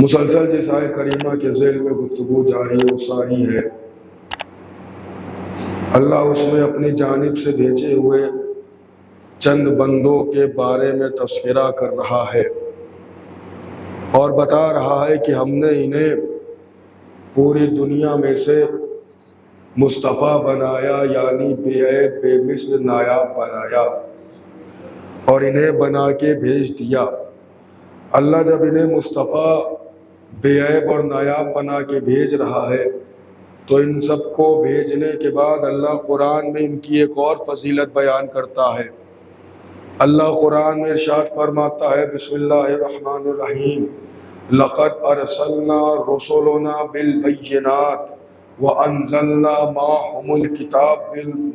مسلسل جس آئے کریمہ کے ذیل میں گفتگو جاری و ساری ہے، اللہ اس میں اپنی جانب سے بھیجے ہوئے چند بندوں کے بارے میں تذکرہ کر رہا ہے اور بتا رہا ہے کہ ہم نے انہیں پوری دنیا میں سے مصطفیٰ بنایا، یعنی بے عیب بے مثل نایاب بنایا اور انہیں بنا کے بھیج دیا۔ اللہ جب انہیں مصطفیٰ بے عیب اور نایاب بنا کے بھیج رہا ہے تو ان سب کو بھیجنے کے بعد اللہ قرآن میں ان کی ایک اور فضیلت بیان کرتا ہے۔ اللہ قرآن میں ارشاد فرماتا ہے، بسم اللہ الرحمن الرحیم، لقد ارسلنا رسلنا بالبینات وانزلنا معهم الکتاب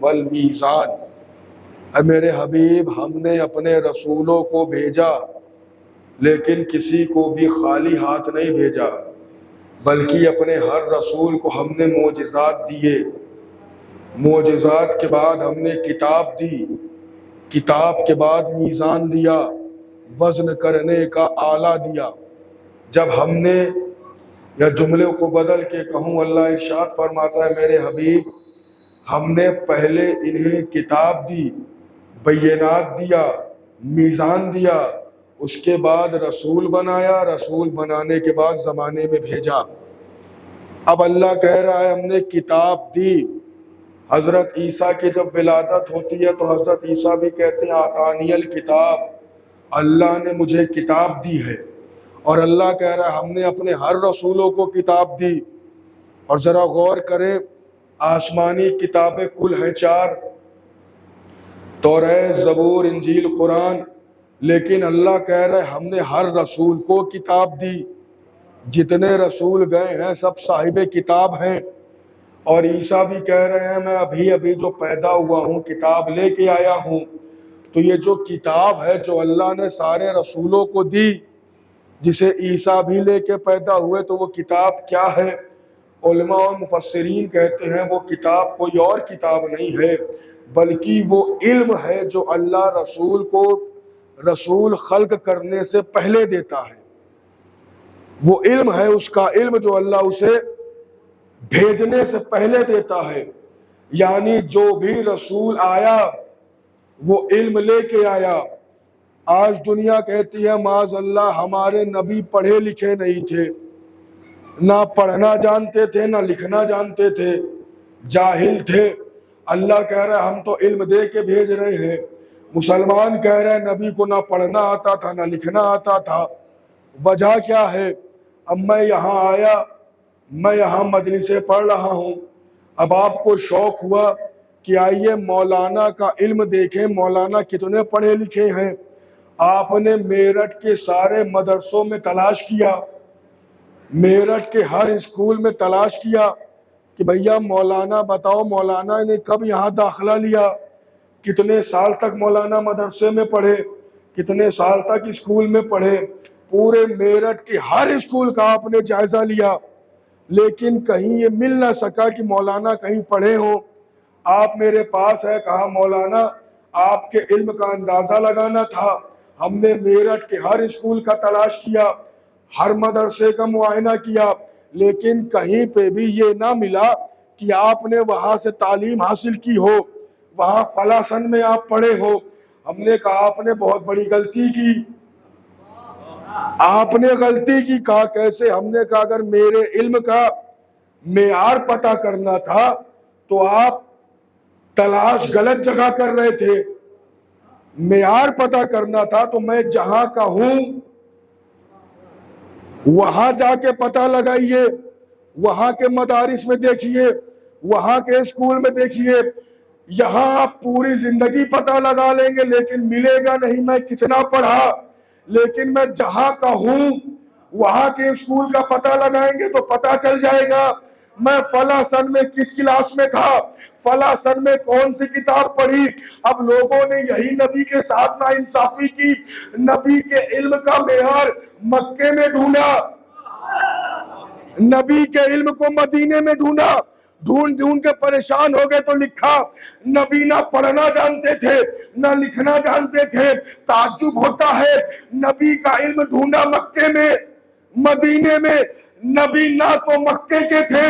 والمیزان۔ اے میرے حبیب، ہم نے اپنے رسولوں کو بھیجا لیکن کسی کو بھی خالی ہاتھ نہیں بھیجا، بلکہ اپنے ہر رسول کو ہم نے معجزات دیے۔ معجزات کے بعد ہم نے کتاب دی، کتاب کے بعد میزان دیا، وزن کرنے کا آلہ دیا۔ جب ہم نے، یا جملے کو بدل کے کہوں، اللہ ارشاد فرماتا ہے، میرے حبیب ہم نے پہلے انہیں کتاب دی، بینات دیا، میزان دیا، اس کے بعد رسول بنایا، رسول بنانے کے بعد زمانے میں بھیجا۔ اب اللہ کہہ رہا ہے ہم نے کتاب دی۔ حضرت عیسیٰ کی جب ولادت ہوتی ہے تو حضرت عیسیٰ بھی کہتے ہیں آتانی الکتاب، اللہ نے مجھے کتاب دی ہے۔ اور اللہ کہہ رہا ہے ہم نے اپنے ہر رسولوں کو کتاب دی۔ اور ذرا غور کریں، آسمانی کتابیں کل ہیں 4، توریت، زبور، انجیل، قرآن، لیکن اللہ کہہ رہے ہم نے ہر رسول کو کتاب دی۔ جتنے رسول گئے ہیں سب صاحب کتاب ہیں۔ اور عیسیٰ بھی کہہ رہے ہیں میں ابھی جو پیدا ہوا ہوں کتاب لے کے آیا ہوں۔ تو یہ جو کتاب ہے جو اللہ نے سارے رسولوں کو دی، جسے عیسیٰ بھی لے کے پیدا ہوئے، تو وہ کتاب کیا ہے؟ علماء اور مفسرین کہتے ہیں وہ کتاب کوئی اور کتاب نہیں ہے، بلکہ وہ علم ہے جو اللہ رسول کو رسول خلق کرنے سے پہلے دیتا ہے۔ وہ علم ہے، اس کا علم جو اللہ اسے بھیجنے سے پہلے دیتا ہے۔ یعنی جو بھی رسول آیا وہ علم لے کے آیا۔ آج دنیا کہتی ہے معاذ اللہ ہمارے نبی پڑھے لکھے نہیں تھے، نہ پڑھنا جانتے تھے نہ لکھنا جانتے تھے، جاہل تھے۔ اللہ کہہ رہا ہے ہم تو علم دے کے بھیج رہے ہیں۔ مسلمان کہہ رہے ہیں نبی کو نہ پڑھنا آتا تھا نہ لکھنا آتا تھا۔ وجہ کیا ہے؟ اب میں یہاں آیا، میں یہاں مجلسیں پڑھ رہا ہوں، اب آپ کو شوق ہوا کہ آئیے مولانا کا علم دیکھیں، مولانا کتنے پڑھے لکھے ہیں۔ آپ نے میرٹھ کے سارے مدرسوں میں تلاش کیا، میرٹھ کے ہر اسکول میں تلاش کیا کہ بھیا مولانا بتاؤ مولانا نے کب یہاں داخلہ لیا، کتنے سال تک مولانا مدرسے میں پڑھے، کتنے سال تک اسکول میں پڑھے۔ پورے میرٹھ کے ہر اسکول کا آپ نے جائزہ لیا، لیکن کہیں یہ مل نہ سکا کہ مولانا کہیں پڑھے ہوں۔ آپ میرے پاس ہے، کہا مولانا آپ کے علم کا اندازہ لگانا تھا۔ ہم نے میرٹھ کے ہر اسکول کا تلاش کیا، ہر مدرسے کا معائنہ کیا، لیکن کہیں پہ بھی یہ نہ ملا کہ آپ نے وہاں سے تعلیم حاصل کی ہو، وہاں فلاں سن میں آپ پڑھے ہو۔ ہم نے کہا آپ نے بہت بڑی غلطی کی، آپ نے غلطی کی۔ کہا کیسے؟ ہم نے کہا اگر میرے علم کا معیار پتہ کرنا تھا تو آپ تلاش غلط جگہ کر رہے تھے۔ معیار پتہ کرنا تھا تو میں جہاں کا ہوں وہاں جا کے پتہ لگائیے، وہاں کے مدارس میں دیکھیے، وہاں کے اسکول میں دیکھیے۔ یہاں آپ پوری زندگی پتہ لگا لیں گے لیکن ملے گا نہیں میں کتنا پڑھا۔ لیکن میں جہاں کا ہوں وہاں کے اسکول کا پتہ لگائیں گے تو پتہ چل جائے گا میں فلاں سن میں کس کلاس میں تھا، فلاں سن میں کون سی کتاب پڑھی۔ اب لوگوں نے یہی نبی کے ساتھ ناانصافی کی، نبی کے علم کا معیار مکے میں ڈھونڈا، نبی کے علم کو مدینے میں ڈھونڈا، ڈھونڈ کے پریشان ہو گئے تو لکھا نبی نہ پڑھنا جانتے تھے نہ لکھنا جانتے تھے۔ تعجب ہوتا ہے، نبی کا علم ڈھونڈا مکے میں، مدینے میں نبی نہ تو مکے کے تھے،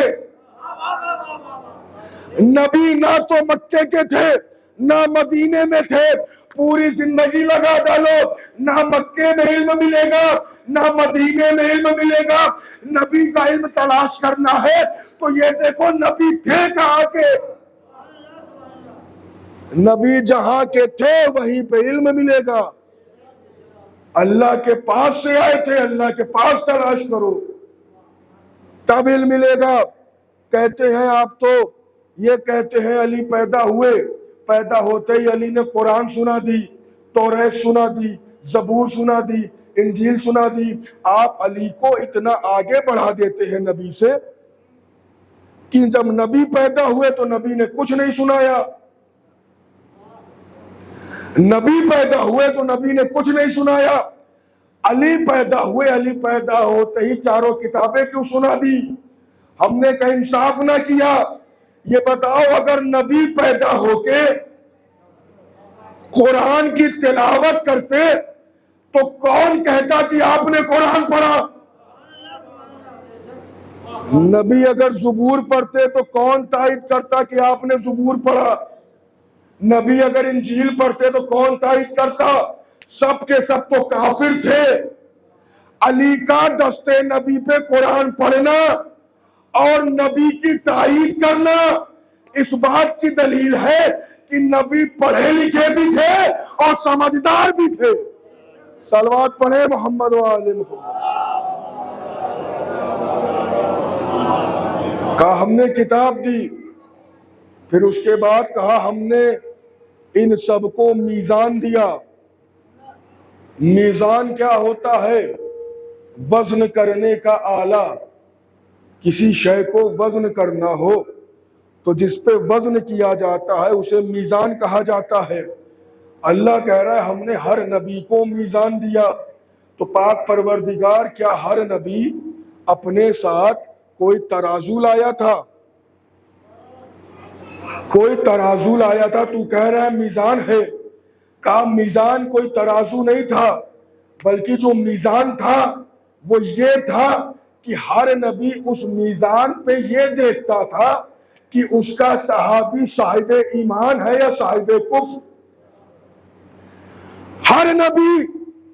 نبی نہ تو مکے کے تھے نہ مدینے میں تھے۔ پوری زندگی لگا ڈالو، نہ مکے میں علم ملے گا نہ مدینے میں علم ملے گا۔ نبی کا علم تلاش کرنا ہے تو یہ دیکھو نبی تھے کہاں کے، نبی جہاں کے تھے وہیں پہ علم ملے گا۔ اللہ کے پاس سے آئے تھے، اللہ کے پاس تلاش کرو تب علم ملے گا۔ کہتے ہیں آپ تو یہ کہتے ہیں علی پیدا ہوئے، پیدا ہوتے ہی علی نے قرآن سنا دی، توریت سنا دی، زبور سنا دی، انجیل سنا دی۔ آپ علی کو اتنا آگے بڑھا دیتے ہیں نبی سے کہ جب نبی پیدا ہوئے تو نبی نے کچھ نہیں سنایا، نبی پیدا ہوئے تو نبی نے کچھ نہیں سنایا۔ علی پیدا ہوئے، علی پیدا ہوتے ہی چاروں کتابیں کیوں سنا دی؟ ہم نے کہیں انصاف نہ کیا۔ یہ بتاؤ اگر نبی پیدا ہو کے قرآن کی تلاوت کرتے تو کون کہتا کہ آپ نے قرآن پڑھا؟ نبی اگر زبور پڑھتے تو کون تائید کرتا کہ آپ نے زبور پڑھا؟ نبی اگر انجیل پڑھتے تو کون تائید کرتا؟ سب کے سب تو کافر تھے۔ علی کا دستے نبی پہ قرآن پڑھنا اور نبی کی تائید کرنا اس بات کی دلیل ہے کہ نبی پڑھے لکھے بھی تھے اور سمجھدار بھی تھے۔ صلوات پڑھے محمد و آل محمد۔ کہا ہم نے کتاب دی، پھر اس کے بعد کہا ہم نے ان سب کو میزان دیا۔ میزان کیا ہوتا ہے؟ وزن کرنے کا آلہ۔ کسی شے کو وزن کرنا ہو تو جس پہ وزن کیا جاتا ہے اسے میزان کہا جاتا ہے۔ اللہ کہہ رہا ہے ہم نے ہر نبی کو میزان دیا۔ تو پاک پروردگار کیا ہر نبی اپنے ساتھ کوئی ترازو لایا تھا؟ کوئی ترازو لایا تھا؟ تو کہہ رہا ہے میزان ہے۔ کہا میزان کوئی ترازو نہیں تھا، بلکہ جو میزان تھا وہ یہ تھا کہ ہر نبی اس میزان پہ یہ دیکھتا تھا کہ اس کا صحابی صاحب ایمان ہے یا صاحب کفر۔ ہر نبی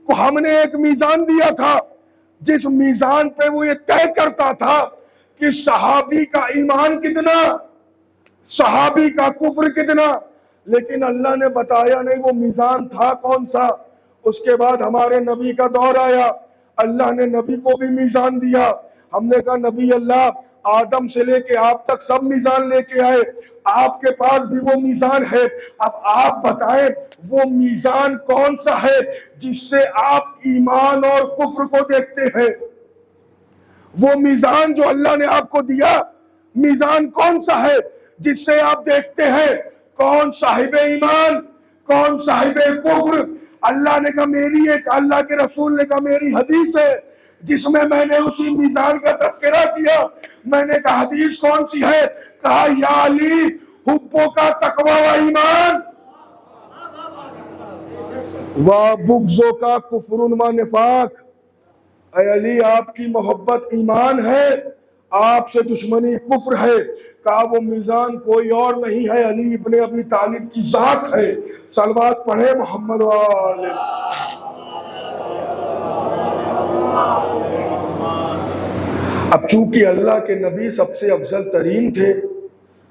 کو ہم نے ایک میزان دیا تھا جس میزان پہ وہ یہ طے کرتا تھا کہ صحابی کا ایمان کتنا، صحابی کا کفر کتنا۔ لیکن اللہ نے بتایا نہیں وہ میزان تھا کون سا۔ اس کے بعد ہمارے نبی کا دور آیا، اللہ نے نبی کو بھی میزان دیا۔ ہم نے کہا نبی اللہ آدم سے لے کے آپ تک سب میزان لے کے آئے، آپ کے پاس بھی وہ میزان ہے۔ اب آپ بتائیں وہ میزان کون سا ہے جس سے آپ ایمان اور کفر کو دیکھتے ہیں؟ وہ میزان جو اللہ نے آپ کو دیا، میزان کون سا ہے جس سے آپ دیکھتے ہیں کون صاحب ایمان کون صاحب کفر؟ اللہ نے کہا میری ایک، اللہ کے رسول نے کہا میری حدیث ہے جس میں نے اسی میزان کا تذکرہ کیا۔ میں نے کہا حدیث کون سی ہے؟ کہا یا علی حبوں کا تقوی و ایمان و بغضوں کا کفر و نفاق۔ اے علی آپ کی محبت ایمان ہے، آپ سے دشمنی کفر ہے۔ کہا وہ میزان کوئی اور نہیں ہے، علی ابن ابی طالب کی ذات ہے۔ صلوات پڑھے محمد و آل۔ اب چونکہ اللہ کے نبی سب سے افضل ترین تھے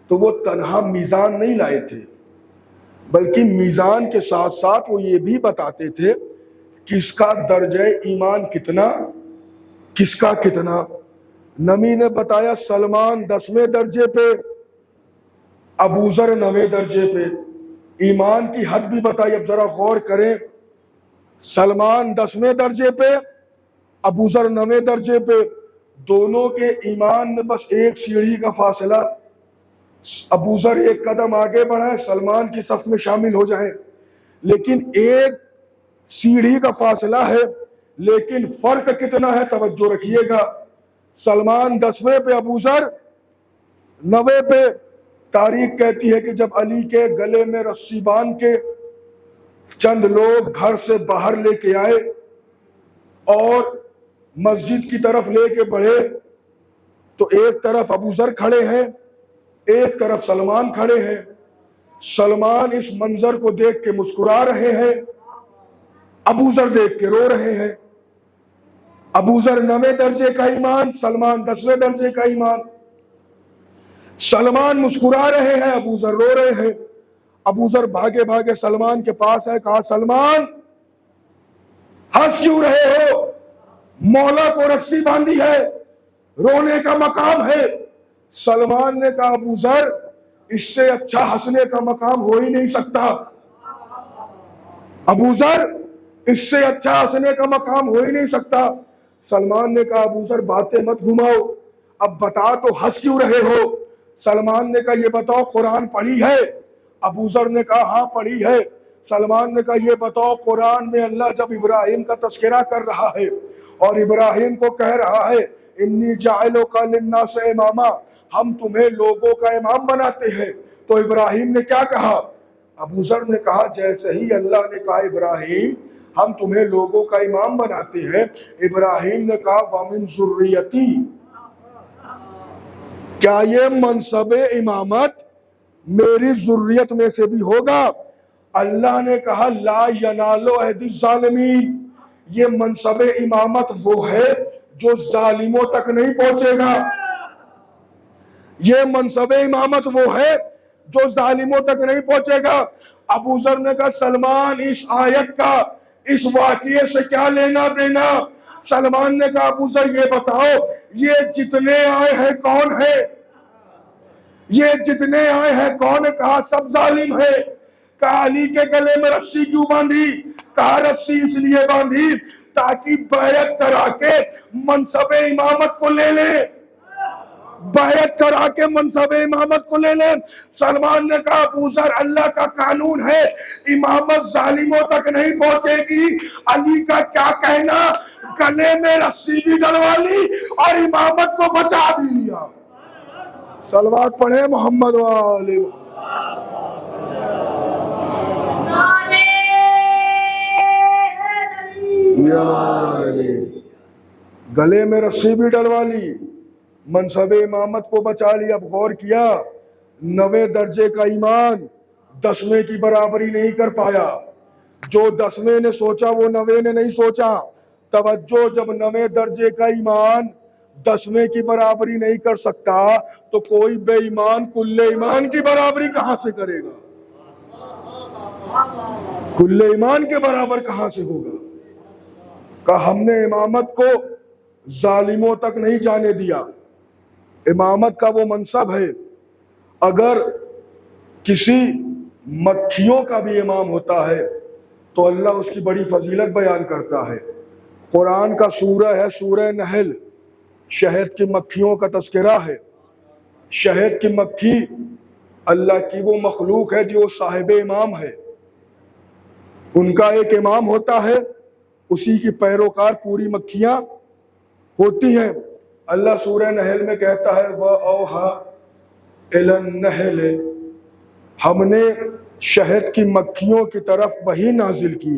تو وہ تنہا میزان نہیں لائے تھے، بلکہ میزان کے ساتھ ساتھ وہ یہ بھی بتاتے تھے کہ اس کا درجہ ایمان کتنا، کس کا کتنا۔ نبی نے بتایا سلمان 10ویں درجے پہ، ابو ذر 9ویں درجے پہ۔ ایمان کی حد بھی بتائی۔ اب ذرا غور کریں، سلمان 10ویں درجے پہ، ابو ذر 9ویں درجے پہ، دونوں کے ایمان میں بس ایک سیڑھی کا فاصلہ۔ ابو ذر ایک قدم آگے بڑھائیں سلمان کی صف میں شامل ہو جائیں، لیکن ایک سیڑھی کا فاصلہ ہے، لیکن فرق کتنا ہے توجہ رکھیے گا۔ سلمان 10ویں پہ، ابو ذر 9ویں پہ۔ تاریخ کہتی ہے کہ جب علی کے گلے میں رسی باندھ کے چند لوگ گھر سے باہر لے کے آئے اور مسجد کی طرف لے کے بڑھے تو ایک طرف ابو ذر کھڑے ہیں، ایک طرف سلمان کھڑے ہیں۔ سلمان اس منظر کو دیکھ کے مسکرا رہے ہیں، ابو ذر دیکھ کے رو رہے ہیں۔ ابو ذر 9ویں درجے کا ایمان، سلمان 10ویں درجے کا ایمان۔ سلمان مسکرا رہے ہیں، ابو ذر رو رہے ہیں۔ ابو ذر بھاگے بھاگے سلمان کے پاس ہے، کہا سلمان ہنس کیوں رہے ہو؟ مولا کو رسی باندھی ہے، رونے کا مقام ہے۔ سلمان نے کہا ابو ذر اس سے اچھا ہنسنے کا مقام ہو ہی نہیں سکتا۔ ابو ذر اس سے اچھا ہنسنے کا مقام ہو ہی نہیں سکتا۔ سلمان نے کہا ابو ذر باتیں مت گھماؤ، اب بتا تو ہنس کیوں رہے ہو؟ سلمان نے کہا یہ بتاؤ قرآن پڑھی ہے؟ ابو ذر نے کہا ہاں پڑھی ہے۔ سلمان نے کہا یہ بتاؤ قرآن میں اللہ جب ابراہیم کا تذکرہ کر رہا ہے اور ابراہیم کو کہہ رہا ہے انی جاعلک للناس اماما، ہم تمہیں لوگوں کا امام بناتے ہیں، تو ابراہیم نے کیا کہا؟ ابو ذر نے کہا جیسے ہی اللہ نے کہا ابراہیم ہم تمہیں لوگوں کا امام بناتے ہیں، ابراہیم نے کہا وَمِن ذُرِّيَّتِي، کیا یہ منصب امامت میری ذریت میں سے بھی ہوگا؟ اللہ نے کہا لا ینال عہد الظالمین، یہ منصب امامت وہ ہے جو ظالموں تک نہیں پہنچے گا۔ یہ منصب امامت وہ ہے جو ظالموں تک نہیں پہنچے گا۔ ابو ذر نے کہا سلمان اس آیت کا اس واقعے سے کیا لینا دینا؟ سلمان نے کہا ابو ذر یہ بتاؤ یہ جتنے آئے ہیں کون ہے؟ یہ جتنے آئے ہیں کون ہے؟ کہا سب ظالم ہے۔ کہا علی کے گلے میں رسی کیوں باندھی؟ کہا رسی اس لیے باندھی تاکہ بیعت کرا کے منصب امامت کو لے لے، بیعت کرا کے منصب امامت کو لے لیں۔ سلمان نے کہا ابو ذر اللہ کا قانون ہے امامت ظالموں تک نہیں پہنچے گی، علی کا کیا کہنا؟ گلے میں رسی بھی ڈلوا لی اور امامت کو بچا بھی لیا۔ صلوات پڑھیں محمد والے گلے میں رسی بھی ڈلوا لی، منصب امامت کو بچا لی۔ اب غور کیا 9ویں درجے کا ایمان 10ویں کی برابری نہیں کر پایا، جو 10ویں نے سوچا وہ 9ویں نے نہیں سوچا۔ توجہ، جب 9ویں درجے کا ایمان 10ویں کی برابری نہیں کر سکتا تو کوئی بے ایمان کل ایمان کی برابری کہاں سے کرے گا؟ کل ایمان کے برابر کہاں سے ہوگا؟ کہ ہم نے امامت کو ظالموں تک نہیں جانے دیا۔ امامت کا وہ منصب ہے، اگر کسی مکھیوں کا بھی امام ہوتا ہے تو اللہ اس کی بڑی فضیلت بیان کرتا ہے۔ قرآن کا سورہ ہے سورہ نحل، شہد کی مکھیوں کا تذکرہ ہے۔ شہد کی مکھی اللہ کی وہ مخلوق ہے جو صاحب امام ہے، ان کا ایک امام ہوتا ہے، اسی کی پیروکار پوری مکھیاں ہوتی ہیں۔ اللہ سورہ نحل میں کہتا ہے وَأَوْحَى إِلَى النَّحْلِ، ہم نے شہد کی مکھیوں کی طرف وحی نازل کی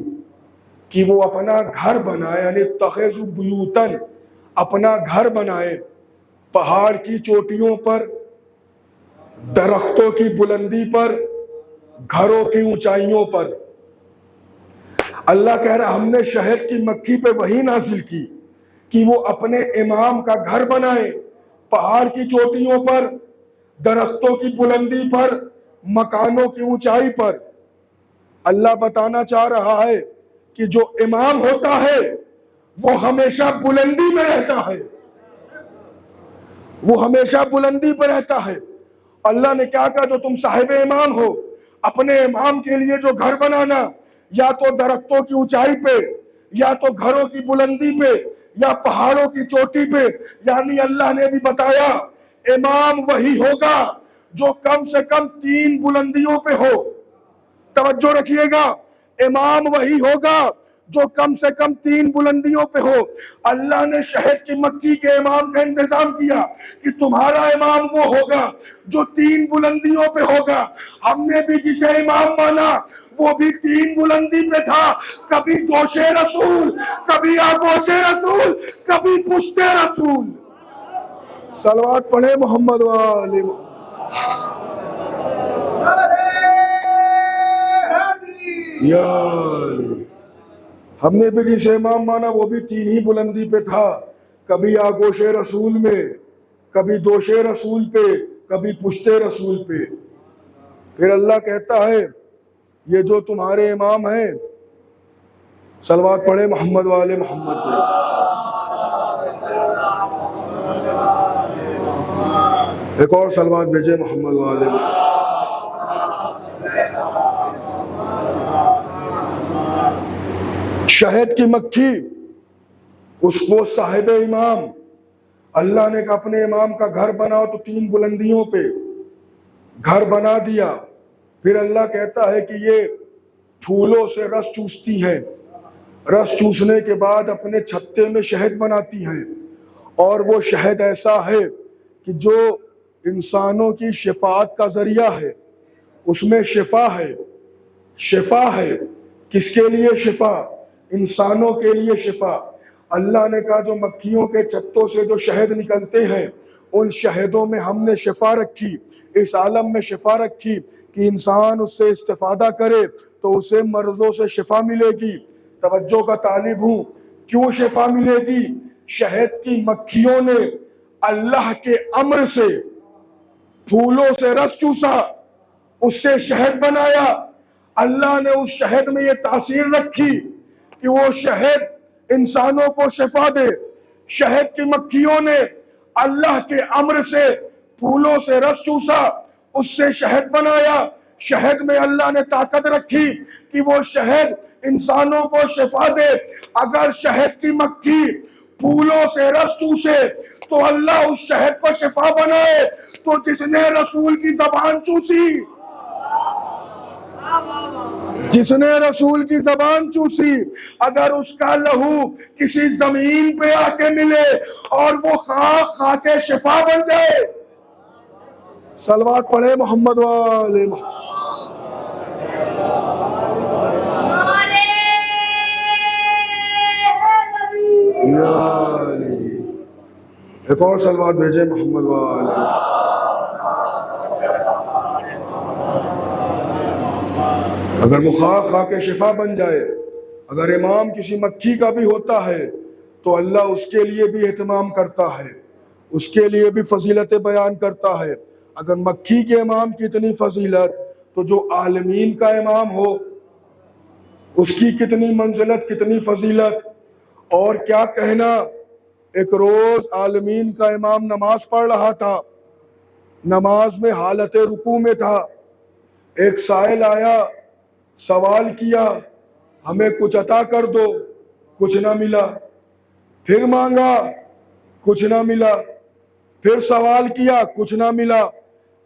کہ وہ اپنا گھر بنائے، یعنی اتخذوا بیوتاً، اپنا گھر بنائے پہاڑ کی چوٹیوں پر، درختوں کی بلندی پر، گھروں کی اونچائیوں پر۔ اللہ کہہ رہا ہم نے شہد کی مکھی پہ وحی نازل کی کہ وہ اپنے امام کا گھر بنائے پہاڑ کی چوٹیوں پر، درختوں کی بلندی پر، مکانوں کی اونچائی پر۔ اللہ بتانا چاہ رہا ہے کہ جو امام ہوتا ہے وہ ہمیشہ بلندی میں رہتا ہے، وہ ہمیشہ بلندی پہ رہتا ہے۔ اللہ نے کیا کہا جو تم صاحب امام ہو، اپنے امام کے لیے جو گھر بنانا، یا تو درختوں کی اونچائی پہ، یا تو گھروں کی بلندی پہ، یا پہاڑوں کی چوٹی پہ، یعنی اللہ نے بھی بتایا امام وہی ہوگا جو کم سے کم 3 بلندیوں پہ ہو۔ توجہ رکھیے گا، امام وہی ہوگا جو کم سے کم 3 بلندیوں پہ ہو۔ اللہ نے شہد کی مکھی کے امام کا انتظام کیا کہ تمہارا امام وہ ہوگا جو 3 بلندیوں پہ ہوگا۔ ہم نے بھی جسے امام مانا وہ بھی 3 بلندی پہ تھا، کبھی دوش رسول، کبھی آغوش رسول، کبھی پشت رسول۔ صلوات پڑھے محمد والے یا علی۔ ہم نے بھی جسے امام مانا وہ بھی 3 ہی بلندی پہ تھا، کبھی آغوش رسول میں، کبھی دوش رسول پہ، کبھی پشت رسول پہ۔ پھر اللہ کہتا ہے یہ جو تمہارے امام ہیں، صلوات پڑھے محمد والے محمد پہ۔ ایک اور صلوات بھیجے محمد والے محمد۔ شہد کی مکھی اس کو صاحب امام، اللہ نے اپنے امام کا گھر بناؤ تو 3 بلندیوں پہ گھر بنا دیا۔ پھر اللہ کہتا ہے کہ یہ پھولوں سے رس چوستی ہے، رس چوسنے کے بعد اپنے چھتے میں شہد بناتی ہے، اور وہ شہد ایسا ہے کہ جو انسانوں کی شفاعت کا ذریعہ ہے، اس میں شفا ہے۔ شفا ہے کس کے لیے؟ شفا انسانوں کے لیے شفا۔ اللہ نے کہا جو مکھیوں کے چھتوں سے جو شہد نکلتے ہیں ان شہدوں میں ہم نے شفا رکھی، اس عالم میں شفا رکھی کہ انسان اس سے استفادہ کرے تو اسے مرضوں سے شفا ملے گی۔ توجہ کا طالب ہوں، کیوں شفا ملے گی؟ شہد کی مکھیوں نے اللہ کے امر سے پھولوں سے رس چوسا، اس سے شہد بنایا۔ اللہ نے اس شہد میں یہ تاثیر رکھی کہ وہ شہد انسانوں کو شفا دے۔ شہد کی مکھیوں نے اللہ کے امر سے پھولوں سے رس چوسا، اس سے شہد بنایا۔ شہد میں اللہ نے طاقت رکھی کہ وہ شہد انسانوں کو شفا دے۔ اگر شہد کی مکھی پھولوں سے رس چوسے تو اللہ اس شہد کو شفا بنائے، تو جس نے رسول کی زبان چوسی، جس نے رسول کی زبان چوسی، اگر اس کا لہو کسی زمین پہ آ کے ملے اور وہ کھا کے شفا بن جائے، صلوات پڑھے محمد والے محمد۔ یا علی۔ ایک اور صلوات بھیجے محمد والے۔ اگر وہ کھا کے شفا بن جائے، اگر امام کسی مکھی کا بھی ہوتا ہے تو اللہ اس کے لیے بھی اہتمام کرتا ہے، اس کے لیے بھی فضیلتیں بیان کرتا ہے۔ اگر مکھی کے امام کی اتنی فضیلت تو جو عالمین کا امام ہو اس کی کتنی منزلت، کتنی فضیلت۔ اور کیا کہنا، ایک روز عالمین کا امام نماز پڑھ رہا تھا، نماز میں حالت رکوع میں تھا۔ ایک سائل آیا، سوال کیا ہمیں کچھ عطا کر دو، کچھ نہ ملا۔ پھر مانگا، کچھ نہ ملا۔ پھر سوال کیا، کچھ نہ ملا۔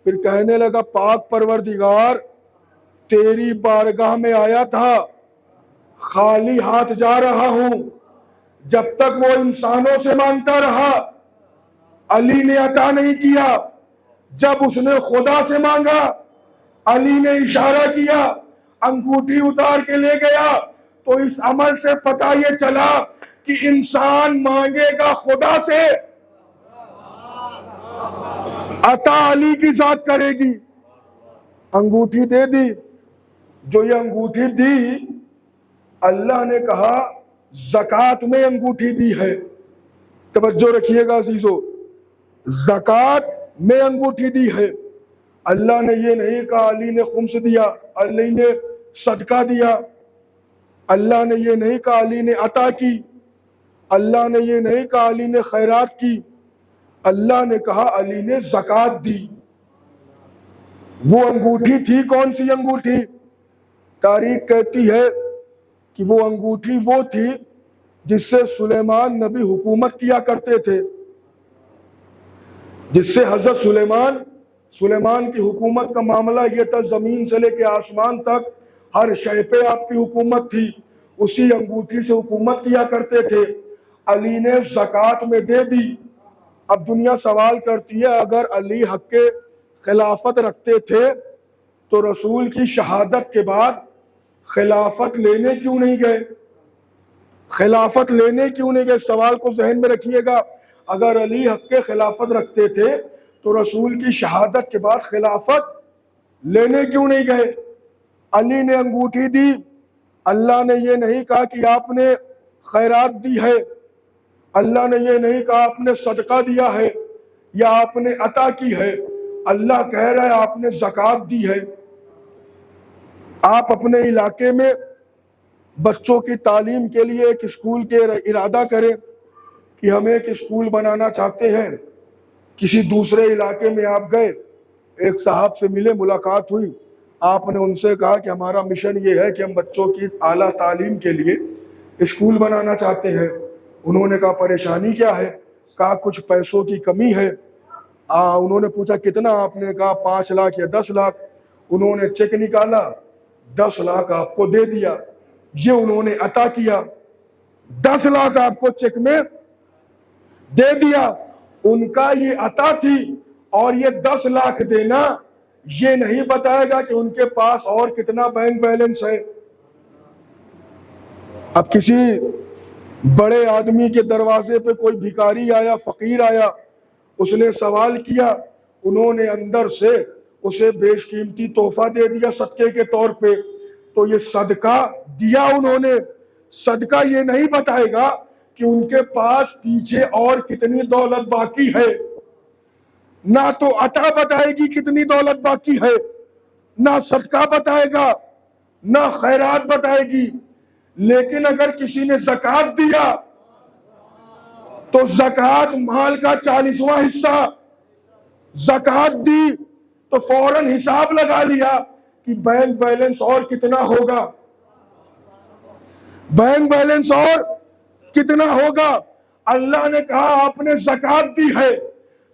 پھر کہنے لگا پاک پروردگار تیری بارگاہ میں آیا تھا، خالی ہاتھ جا رہا ہوں۔ جب تک وہ انسانوں سے مانگتا رہا علی نے عطا نہیں کیا، جب اس نے خدا سے مانگا علی نے اشارہ کیا، انگوٹھی اتار کے لے گیا۔ تو اس عمل سے پتہ یہ چلا کہ انسان مانگے گا خدا سے، عطا علی کی ذات کرے گی۔ انگوٹھی دے دی۔ جو یہ انگوٹھی دی، اللہ نے کہا زکوٰۃ میں انگوٹھی دی ہے۔ توجہ رکھیے گا عزیزو، زکوٰۃ میں انگوٹھی دی ہے۔ اللہ نے یہ نہیں کہا علی نے خمس دیا، علی نے صدقہ دیا۔ اللہ نے یہ نہیں کہا علی نے عطا کی۔ اللہ نے یہ نہیں کہا علی نے خیرات کی۔ اللہ نے کہا علی نے زکوٰۃ دی۔ وہ انگوٹھی تھی کون سی انگوٹھی؟ تاریخ کہتی ہے کہ وہ انگوٹھی وہ تھی جس سے سلیمان نبی حکومت کیا کرتے تھے، جس سے حضرت سلیمان کی حکومت کا معاملہ یہ تھا، زمین سے لے کے آسمان تک ہر شے پہ آپ کی حکومت تھی۔ اسی انگوٹھی سے حکومت کیا کرتے تھے. علی نے زکوٰۃ میں دے دی. اب دنیا سوال کرتی ہے اگر علی حق کے خلافت رکھتے تھے تو رسول کی شہادت کے بعد خلافت لینے کیوں نہیں گئے؟ خلافت لینے کیوں نہیں گئے؟ سوال کو ذہن میں رکھیے گا. اگر علی حق کے خلافت رکھتے تھے تو رسول کی شہادت کے بعد خلافت لینے کیوں نہیں گئے؟ علی نے انگوٹھی دی. اللہ نے یہ نہیں کہا کہ آپ نے خیرات دی ہے، اللہ نے یہ نہیں کہا آپ نے صدقہ دیا ہے یا آپ نے عطا کی ہے. اللہ کہہ رہا ہے آپ نے زکوٰۃ دی ہے. آپ اپنے علاقے میں بچوں کی تعلیم کے لیے ایک اسکول کے ارادہ کریں کہ ہم ایک اسکول بنانا چاہتے ہیں. کسی دوسرے علاقے میں آپ گئے، ایک صاحب سے ملے، ملاقات ہوئی، آپ نے ان سے کہا کہ ہمارا مشن یہ ہے کہ ہم بچوں کی اعلیٰ تعلیم کے لیے اسکول بنانا چاہتے ہیں. انہوں نے کہا پریشانی کیا ہے؟ کہا کچھ پیسوں کی کمی ہے. انہوں نے پوچھا کتنا؟ آپ نے کہا 5 لاکھ یا 10 لاکھ. انہوں نے چیک نکالا، 10 لاکھ آپ کو دے دیا. یہ انہوں نے عطا کیا، 10 لاکھ آپ کو چیک میں دے دیا. ان کا یہ عطا تھی. اور یہ 10 لاکھ دینا یہ نہیں بتائے گا کہ ان کے پاس اور کتنا بینک بیلنس ہے. اب کسی بڑے آدمی کے دروازے پہ کوئی بھکاری آیا، فقیر آیا، اس نے سوال کیا، انہوں نے اندر سے اسے بیش قیمتی تحفہ دے دیا صدقے کے طور پہ، تو یہ صدقہ دیا انہوں نے. صدقہ یہ نہیں بتائے گا کہ ان کے پاس پیچھے اور کتنی دولت باقی ہے. نہ تو عطا بتائے گی کتنی دولت باقی ہے، نہ صدقہ بتائے گا، نہ خیرات بتائے گی. لیکن اگر کسی نے زکوٰۃ دیا تو زکوٰۃ مال کا 40واں حصہ زکوٰۃ دی تو فوراً حساب لگا لیا کہ بینک بیلنس اور کتنا ہوگا، بینک بیلنس اور کتنا ہوگا. اللہ نے کہا آپ نے زکوٰۃ دی ہے،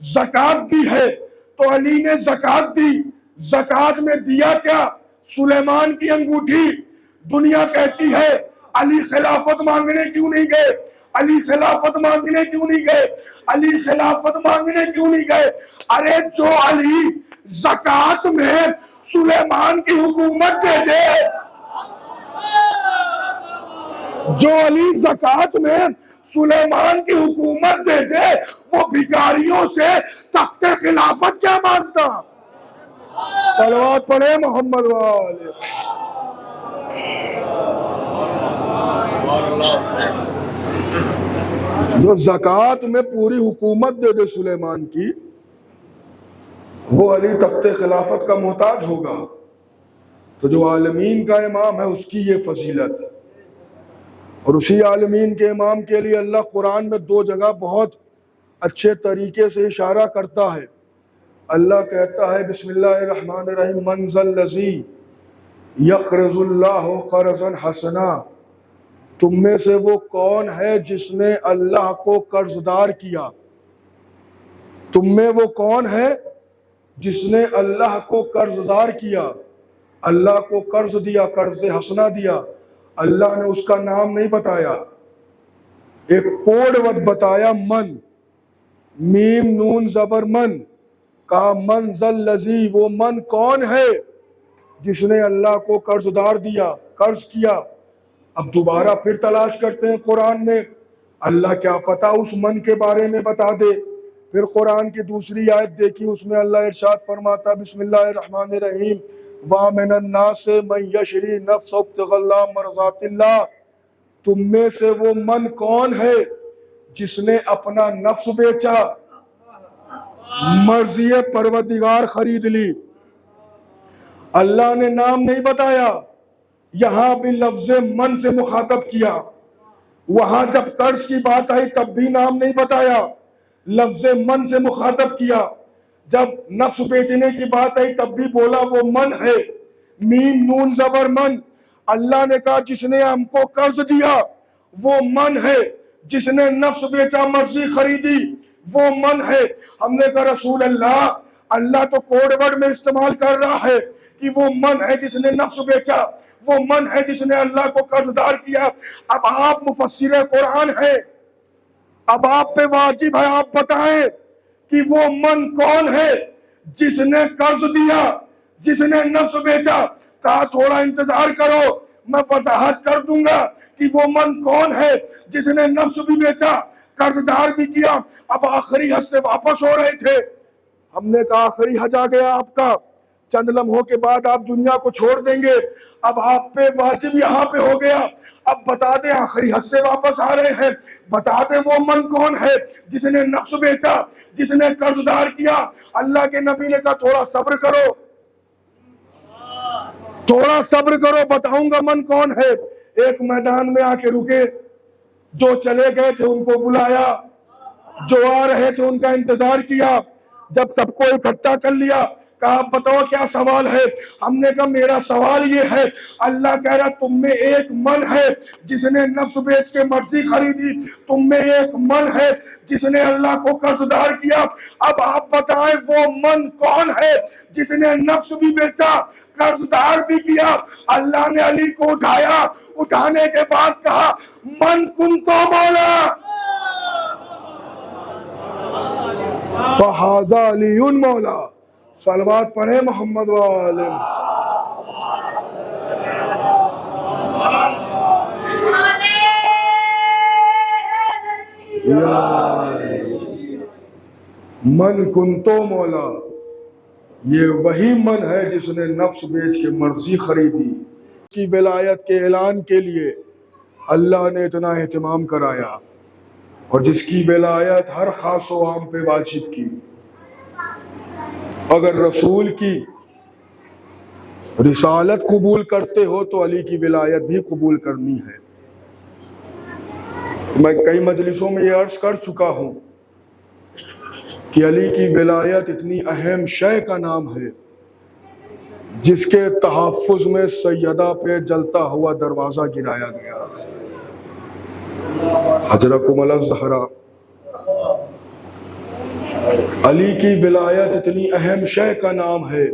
زکوٰۃ دی ہے تو علی نے زکوٰۃ دی. زکوٰۃ میں دیا کیا؟ سلیمان کی انگوٹھی. دنیا کہتی ہے علی خلافت مانگنے کیوں نہیں گئے؟ علی خلافت مانگنے کیوں نہیں گئے؟ علی خلافت مانگنے کیوں نہیں گئے؟ ارے جو علی زکوٰۃ میں سلیمان کی حکومت دے دے، جو علی زکوٰۃ میں سلیمان کی حکومت دے دے، وہ بھکاریوں سے تخت خلافت کیا مانگتا؟ صلوات پڑھے محمد والے. جو زکوٰۃ میں پوری حکومت دے دے سلیمان کی، وہ علی تخت خلافت کا محتاج ہوگا. تو جو عالمین کا امام ہے اس کی یہ فضیلت ہے. اور اسی عالمین کے امام کے لیے اللہ قرآن میں 2 جگہ بہت اچھے طریقے سے اشارہ کرتا ہے. اللہ کہتا ہے بسم اللہ الرحمن الرحیم من ذا الذی یقرض اللہ قرضا حسنا. تم میں سے وہ کون ہے جس نے اللہ کو قرض دار کیا؟ تم میں وہ کون ہے جس نے اللہ کو قرض دار کیا؟ اللہ کو قرض دیا، قرض حسنا دیا. اللہ نے اس کا نام نہیں بتایا، ایک کوڈ ورڈ بتایا، من، میم نون زبر من. کہا من ذا الذی، وہ من کون ہے جس نے اللہ کو قرض دار دیا، قرض کیا. اب دوبارہ پھر تلاش کرتے ہیں قرآن میں، اللہ کیا پتا اس من کے بارے میں بتا دے. پھر قرآن کی دوسری آیت دیکھی، اس میں اللہ ارشاد فرماتا بسم اللہ الرحمن الرحیم وَمِنَ النَّاسِ مَن يَشْرِي نَفْسَهُ ابْتِغَاءَ مَرْضَاتِ اللَّهِ. تم میں سے وہ من کون ہے جس نے اپنا نفس بیچا، مرضی پروردگار خرید لی. اللہ نے نام نہیں بتایا، یہاں بھی لفظ من سے مخاطب کیا. وہاں جب قرض کی بات آئی تب بھی نام نہیں بتایا، لفظ من سے مخاطب کیا. جب نفس بیچنے کی بات آئی تب بھی بولا وہ من ہے، میم نون زبر من. اللہ نے کہا جس نے ہم کو قرض دیا وہ من ہے، جس نے نفس بیچا، مرضی خریدی، وہ من ہے. ہم نے کہا رسول اللہ تو کوڈ ورڈ میں استعمال کر رہا ہے کہ وہ من ہے جس نے نفس بیچا، وہ من ہے جس نے اللہ کو قرضدار کیا۔ اب آپ مفسر قرآن ہیں، اب آپ پہ واجب ہے آپ بتائیں کہ وہ من کون ہے جس نے قرض دیا، جس نے نفس بیچا۔ کہا تھوڑا انتظار کرو، میں وضاحت کر دوں گا کہ وہ من کون ہے جس نے نفس بھی بیچا، قرضدار بھی کیا۔ اب آخری حج سے واپس ہو رہے تھے، ہم نے کہا آخری حج آ گیا آپ کا، چند لمحوں کے بعد آپ دنیا کو چھوڑ دیں گے، اب آپ پہ واجب یہاں پہ ہو گیا۔ اب بتا دیں آخری حج سے واپس آ رہے ہیں، بتا دیں وہ من کون ہے جس نے نفس بیچا، جس نے قرضدار کیا۔ اللہ کے نبی نے کہا تھوڑا صبر کرو، تھوڑا صبر کرو، بتاؤں گا من کون ہے۔ ایک میدان میں آ کے رکے، جو چلے گئے تھے ان کو بلایا، جو آ رہے تھے ان کا انتظار کیا۔ جب سب کو اکٹھا کر لیا، کہا بتاؤ کیا سوال ہے؟ ہم نے کہا میرا سوال یہ ہے، اللہ کہہ رہا تم میں ایک من ہے جس نے نفس بیچ کے مرضی خریدی، تم میں ایک من ہے جس نے اللہ کو قرضدار کیا۔ اب آپ بتائیں وہ من کون ہے جس نے نفس بھی بیچا، قرضدار بھی کیا؟ اللہ نے علی کو اٹھایا، اٹھانے کے بعد کہا من کنتو مولا فہذا علی مولا۔ صلوات پڑھے محمد والے۔ من کنتو مولا، یہ وہی من ہے جس نے نفس بیچ کے مرضی خریدی۔ کی ولایت کے اعلان کے لیے اللہ نے اتنا اہتمام کرایا، اور جس کی ولایت ہر خاص و عام پہ واجب کی۔ اگر رسول کی رسالت قبول کرتے ہو تو علی کی ولایت بھی قبول کرنی ہے۔ میں کئی مجلسوں میں یہ عرض کر چکا ہوں کہ علی کی ولایت اتنی اہم شے کا نام ہے جس کے تحفظ میں سیدہ پہ جلتا ہوا دروازہ گرایا گیا، حضرت الزہرا۔ علی کی ولایت اتنی اہم شے کا نام ہے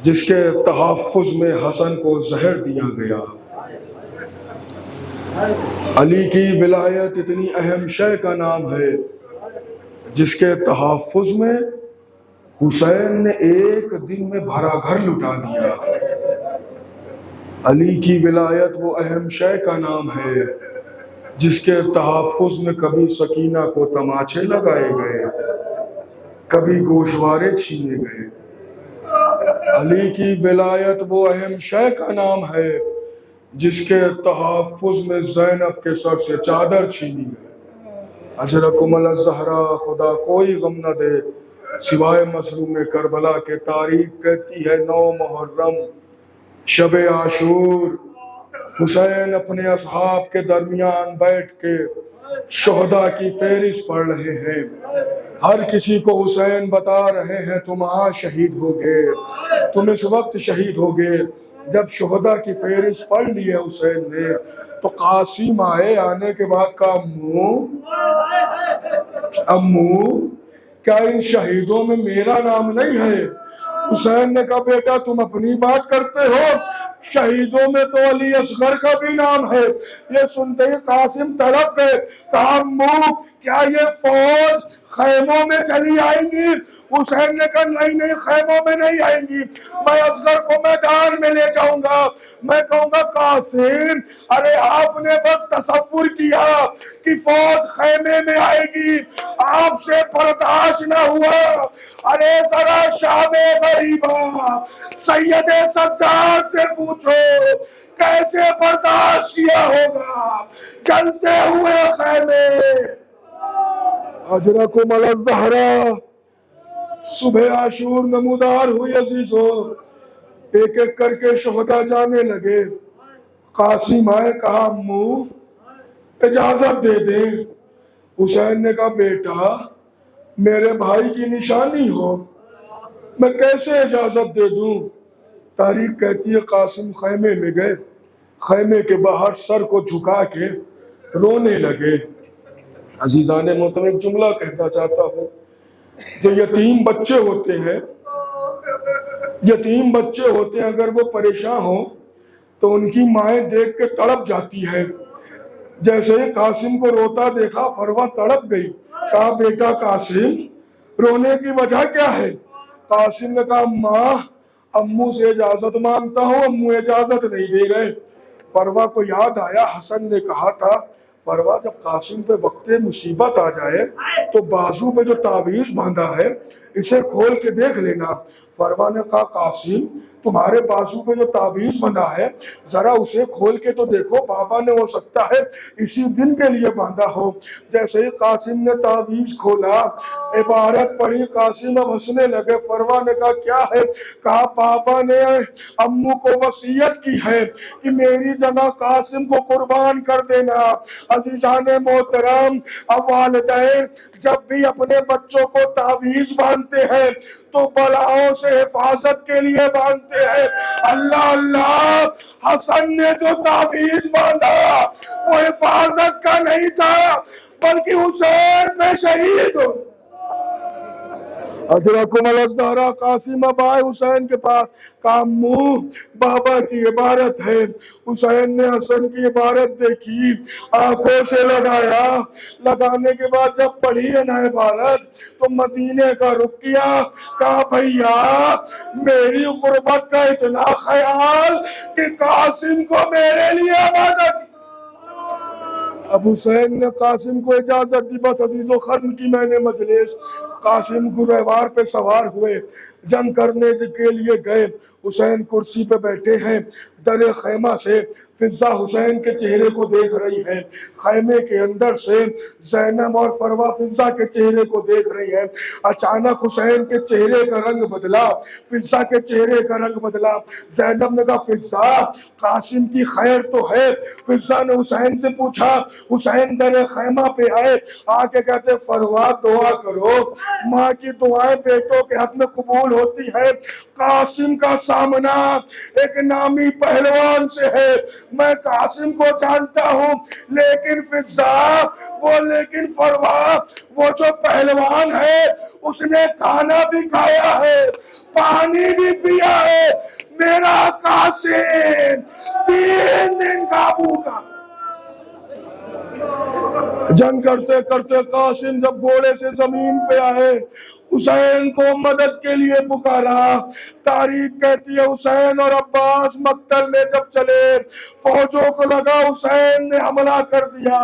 جس کے تحفظ میں حسن کو زہر دیا گیا۔ علی کی ولایت اتنی اہم شے کا نام ہے جس کے تحفظ میں حسین نے ایک دن میں بھرا گھر لٹا دیا۔ علی کی ولایت وہ اہم شے کا نام ہے جس کے تحفظ میں کبھی سکینہ کو تماچے لگائے گئے، کبھی گوشوارے چھینے گئے۔ علی کی ولایت وہ اہم شے کا نام ہے جس کے تحفظ میں زینب کے سر سے چادر چھینی گئی۔ اجرکم الزہرا، خدا کوئی غم نہ دے سوائے مظلوم کربلا کے۔ تاریخ کہتی ہے 9 محرم شب عاشور، حسین اپنے اصحاب کے درمیان بیٹھ کے شہداء کی فہرست پڑھ رہے ہیں۔ ہر کسی کو حسین بتا رہے ہیں تم آج شہید ہوگے، تم اس وقت شہید ہوگے۔ جب شہداء کی فہرست پڑھ لی ہے حسین نے تو قاسم آئے، آنے کے بعد کہا امو کیا ان شہیدوں میں میرا نام نہیں ہے؟ حسین نے کہا بیٹا تم اپنی بات کرتے ہو، شہیدوں میں تو علی اصغر کا بھی نام ہے۔ یہ سنتے ہی قاسم تڑپ گئے، کہا امو کیا یہ فوج خیموں میں چلی آئیں گی؟ حسین نے کہا نہیں خیموں میں نہیں آئیں گی، میں اصغر کو میدان میں لے جاؤں گا، میں کہوں گا قاسم ارے آپ نے بس تصور کیا کہ فوج خیمے میں آئے گی، آپ سے برداشت نہ ہوا۔ ارے ذرا شام غریبہ سید سجاد سے پوچھو کیسے برداشت کیا ہوگا جلتے ہوئے خیمے۔ اجرکم الزہرا، صبح عاشور نمودار ہوئی عزیزو، ایک ایک کر کے شہداء جانے لگے۔ قاسم آئے، کہا امو اجازت دے دیں۔ حسین نے کہا بیٹا میرے بھائی کی نشانی ہو، میں کیسے اجازت دے دوں؟ تاریخ کہتی ہے قاسم خیمے میں گئے، خیمے کے باہر سر کو جھکا کے رونے لگے۔ عزیزان محترم ایک جملہ کہنا چاہتا ہوں، جو یتیم بچے ہوتے ہیں اگر وہ پریشان ہوں تو ان کی مائیں دیکھ کے تڑپ جاتی ہے۔ جیسے ہی قاسم کو روتا دیکھا فروا تڑپ گئی، کہا بیٹا قاسم رونے کی وجہ کیا ہے؟ قاسم نے کہا ماں امو سے اجازت مانگتا ہوں، امو اجازت نہیں دے رہے۔ فروا کو یاد آیا حسن نے کہا تھا فروا جب قاسم پہ وقت مصیبت آ جائے تو بازو پہ جو تعویذ باندھا ہے اسے کھول کے دیکھ لینا۔ فروا نے کہا قاسم تمہارے بازو پہ جو تعویذ بندھا ہے ذرا اسے کھول کے تو دیکھو، بابا نے ہو سکتا ہے اسی دن کے لیے باندھا ہو۔ جیسے ہی قاسم نے تعویذ کھولا عبارت پڑھی، قاسم اب ہنسنے لگے۔ فروا نے کہا کیا ہے؟ کہا بابا نے امو کو وصیت کی ہے کہ میری جگہ قاسم کو قربان کر دینا۔ عزیزان محترم، اب والدین جب بھی اپنے بچوں کو تعویذ باندھتے ہیں تو بلاؤں سے حفاظت کے لیے باندھتے ہیں۔ اللہ اللہ، حسن نے جو تعویذ باندھا وہ حفاظت کا نہیں تھا بلکہ حسین پہ شہید ہو۔ ادرکم الزہرا قاسم اب آئے حسین کے پاس، کہا امو بابا کی عبارت ہے۔ حسین نے حسن کی عبارت دیکھی، آنکھوں سے لگایا، لگانے کے بعد جب پڑھی ہے نا عبارت تو مدینے کا رخ کیا، کہا بھیا میری غربت کا اتنا خیال کہ قاسم کو میرے لیے عبادت۔ اب حسین نے قاسم کو اجازت دی، بس عزیزو ختم کی میں نے مجلس۔ قاسم گروار پہ سوار ہوئے، جنگ کرنے کے لیے گئے۔ حسین کرسی پہ بیٹھے ہیں، در خیمہ سے فضہ حسین کے چہرے کو دیکھ رہی ہے، خیمے کے اندر سے زینب اور فروا فضہ کے چہرے کو دیکھ رہی ہے۔ اچانک حسین کے چہرے کا رنگ بدلا، فضہ کے چہرے کا رنگ بدلا۔ زینب نے کہا فضہ قاسم کی خیر تو ہے؟ فضہ نے حسین سے پوچھا۔ حسین در خیمہ پہ آئے، آ کے کہتے فروا دعا کرو، ماں کی دعائیں بیٹوں کے حق میں قبول ہوتی ہے۔ قاسم کا سامنا ایک نامی پہلوان سے ہے، میں قاسم کو جانتا ہوں، لیکن فضہ لیکن فروا وہ جو پہلوان ہے اس نے کھانا بھی کھایا ہے، پانی بھی پیا ہے، میرا قاسم 3 دن کا بھوکا۔ جنگ کرتے کرتے قاسم جب گھوڑے سے زمین پہ آئے، حسین کو مدد کے لیے پکارا۔ تاریخ کہتی ہے حسین اور عباس مقتل میں جب چلے، فوجوں کو لگا حسین نے حملہ کر دیا،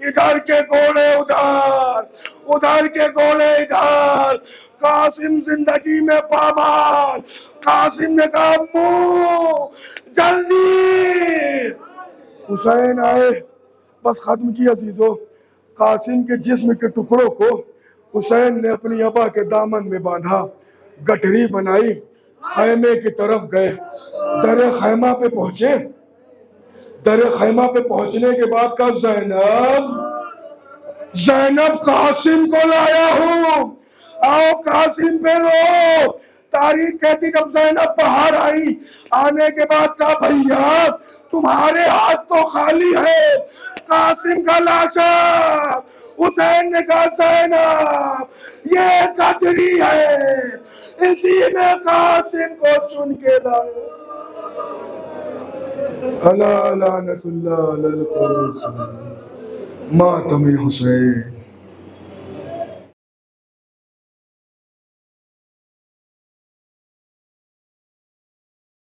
ادھر کے گھوڑے ادھر، ادھر کے گھوڑے ادھر، قاسم زندگی میں پامال۔ قاسم نے کہا امو جلدی۔ حسین آئے، بس ختم کی عزیزو۔ قاسم کے جسم کے ٹکڑوں کو حسین نے اپنی ابا کے دامن میں باندھا، گٹھری بنائی، خیمے کی طرف گئے۔ در خیمہ پہ پہنچے، در خیمہ پہ پہنچنے کے بعد کہا زینب، زینب قاسم کو لایا ہوں، آؤ قاسم پہ رو۔ تاریخ کہتی جب زینب باہر آئی، آنے کے بعد کہا بھیا تمہارے ہاتھ تو خالی ہے، قاسم کا لاشا۔ حسین نے کہا زینب یہ گٹھری ہے، اسی میں قاسم کو چن کے لائے۔ الا لعنت اللہ علی القوم الظالمین۔ ماتم حسین۔